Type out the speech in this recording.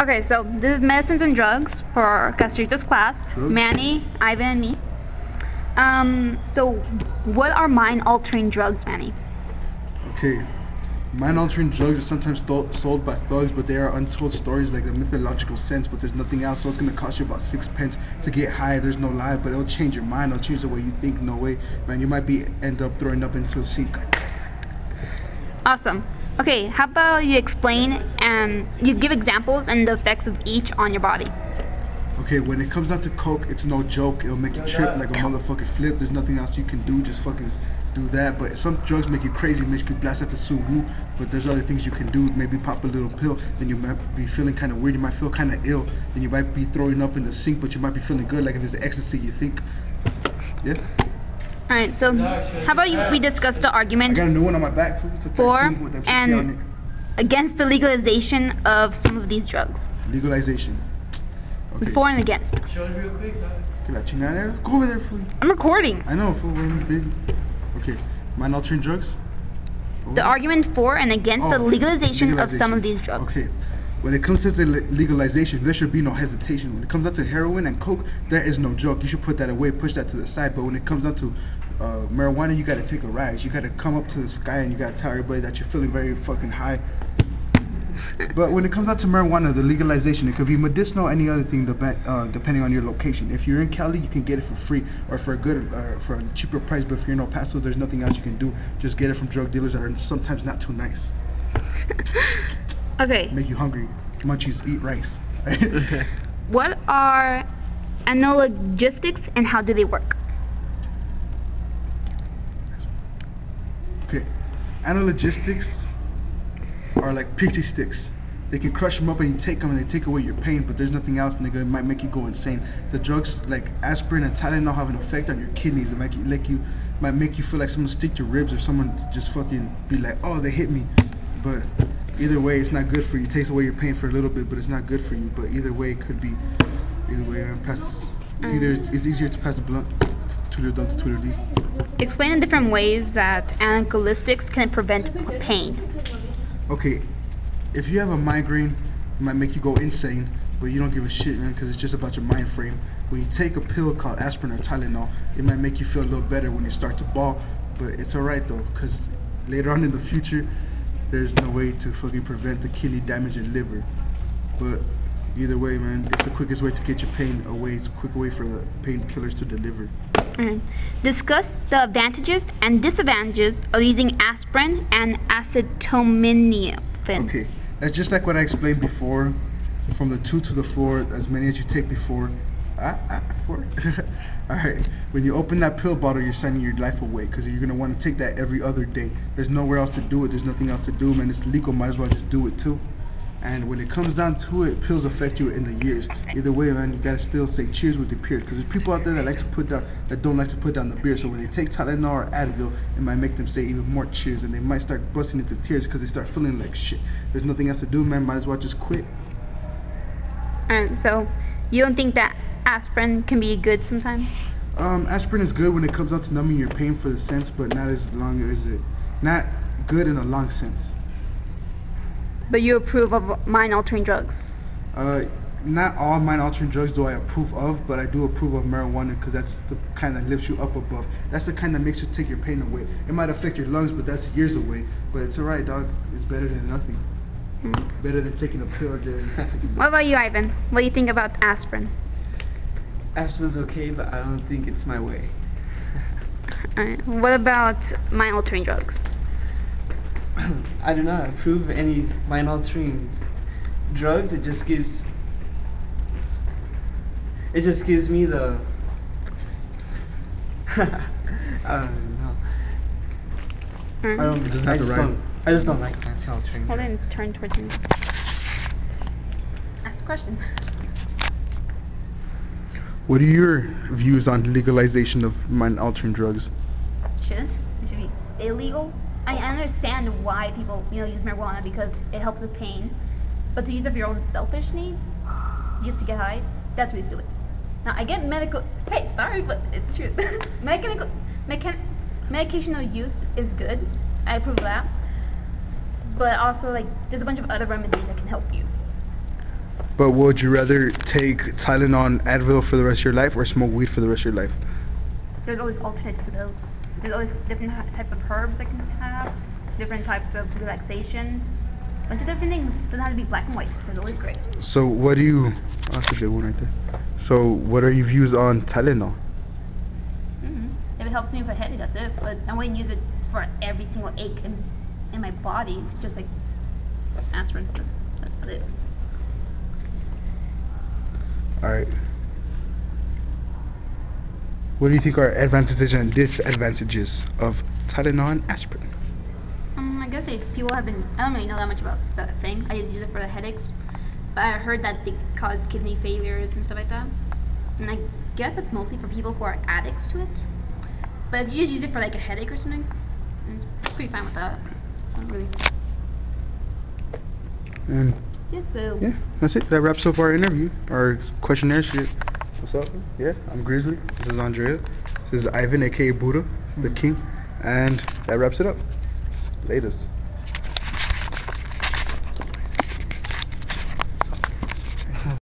Okay, so this is medicines and drugs for Castritos class. Drugs? Manny, Ivan, and me. So what are mind-altering drugs, Manny? Okay. Mind-altering drugs are sometimes sold by thugs, but they are untold stories, like a mythological sense, but there's nothing else. So it's going to cost you about 6 pence to get high. There's no lie, but it'll change your mind. It'll change the way you think. No way, man. You might end up throwing up into a sink. Awesome. Okay, how about you explain and you give examples and the effects of each on your body? Okay, when it comes down to coke, it's no joke. It'll make you trip like a motherfucking flip. There's nothing else you can do. Just fucking do that. But some drugs make you crazy, make you blast at the suwu. But there's other things you can do. Maybe pop a little pill, then you might be feeling kind of weird. You might feel kind of ill. Then you might be throwing up in the sink, but you might be feeling good. Like if it's ecstasy, you think. Yeah. All right. So how about we discuss the argument I got a new one on my back. It's a for 13 with FCK on and against the legalization of some of these drugs. it. Legalization. Okay. For and against. Show it real quick, guys. Okay, la chingada. Go over there, fool. I'm recording. I know, fool. We're big. Okay. Mind-altering drugs. The argument for and against the legalization of some of these drugs. Okay. When it comes to the legalization, there should be no hesitation. When it comes down to heroin and coke, there is no joke. You should put that away, push that to the side. But when it comes down to marijuana, you gotta take a rise. You gotta come up to the sky and you gotta tell everybody that you're feeling very fucking high. But when it comes down to marijuana, the legalization, it could be medicinal, any other thing, depending on your location. If you're in Cali, you can get it for free or for a cheaper price. But if you're in El Paso, there's nothing else you can do. Just get it from drug dealers that are sometimes not too nice. Okay. Make you hungry. Munchies, eat rice. What are analogistics and how do they work? Okay. Analogistics are like pixie sticks. They can crush them up and you take them and they take away your pain, but there's nothing else, nigga. It might make you go insane. The drugs like aspirin and Tylenol have an effect on your kidneys. It might make you feel like someone stick your ribs or someone just fucking be like, oh, they hit me. But either way, it's not good for you. It takes away your pain for a little bit, but it's not good for you. But either way, it could be. Either way, it's easier to pass a blunt to Tweedledee. Explain the different ways that analogistics can prevent pain. Okay, if you have a migraine, it might make you go insane, but you don't give a shit, man, because it's just about your mind frame. When you take a pill called aspirin or Tylenol, it might make you feel a little better when you start to bawl, but it's alright though, because later on in the future, there's no way to fucking prevent the kidney damage and liver. But either way, man, it's the quickest way to get your pain away. It's a quick way for the painkillers to deliver. Discuss the advantages and disadvantages of using aspirin and acetaminophen. Okay, that's just like what I explained before. From the 2 to the 4, as many as you take before. 4. Alright, when you open that pill bottle, you're signing your life away, because you're going to want to take that every other day. There's nowhere else to do it. There's nothing else to do, man. It's legal. Might as well just do it too. And when it comes down to it, pills affect you in the years. Either way, man, you gotta still say cheers with your peers, because there's people out there that don't like to put down the beer. So when they take Tylenol or Advil, it might make them say even more cheers, and they might start busting into tears because they start feeling like shit. There's nothing else to do, man. Might as well just quit. And so, you don't think that aspirin can be good sometimes? Aspirin is good when it comes down to numbing your pain for the sense, but not good in a long sense. But you approve of mind-altering drugs? Not all mind-altering drugs do I approve of, but I do approve of marijuana, because that's the kind that lifts you up above. That's the kind that makes you take your pain away. It might affect your lungs, but that's years away. But it's alright, dog. It's better than nothing. Better than taking a pill. What about you, Ivan? What do you think about aspirin? Aspirin's okay, but I don't think it's my way. Alright. What about mind-altering drugs? I do not approve any mind-altering drugs. It just gives me the I don't know. I just don't like mind-altering. Hold on, it's turned towards me. Ask a question. What are your views on legalization of mind-altering drugs? Shouldn't. It should be illegal. I understand why people, use marijuana because it helps with pain, but to use it for your own selfish needs, just to get high, that's really stupid. Now I get medical. Hey, sorry, but it's true. Medicational use is good. I approve of that. But also, there's a bunch of other remedies that can help you. But would you rather take Tylenol and Advil for the rest of your life or smoke weed for the rest of your life? There's always alternates to those. There's always different types of herbs I can have, different types of relaxation, bunch of different things. Doesn't have to be black and white. There's always gray. So what do you... Oh, that's a good one right there. So what are your views on Tylenol? If it helps me with a headache, that's it. But I wouldn't use it for every single ache in my body, just like aspirin. But that's about it. Alright. What do you think are advantages and disadvantages of Tylenol and aspirin? I guess if people have been, I don't really know that much about that thing. I just use it for the headaches. But I heard that they cause kidney failures and stuff like that. And I guess it's mostly for people who are addicts to it. But if you just use it for like a headache or something, it's pretty fine with that. Not really. And Yes, so. yeah, that's it. That wraps up our interview, our questionnaire shit. What's up? Yeah, I'm Grizzly. This is Andrea. This is Ivan, aka Buddha, the king. And that wraps it up. Latest.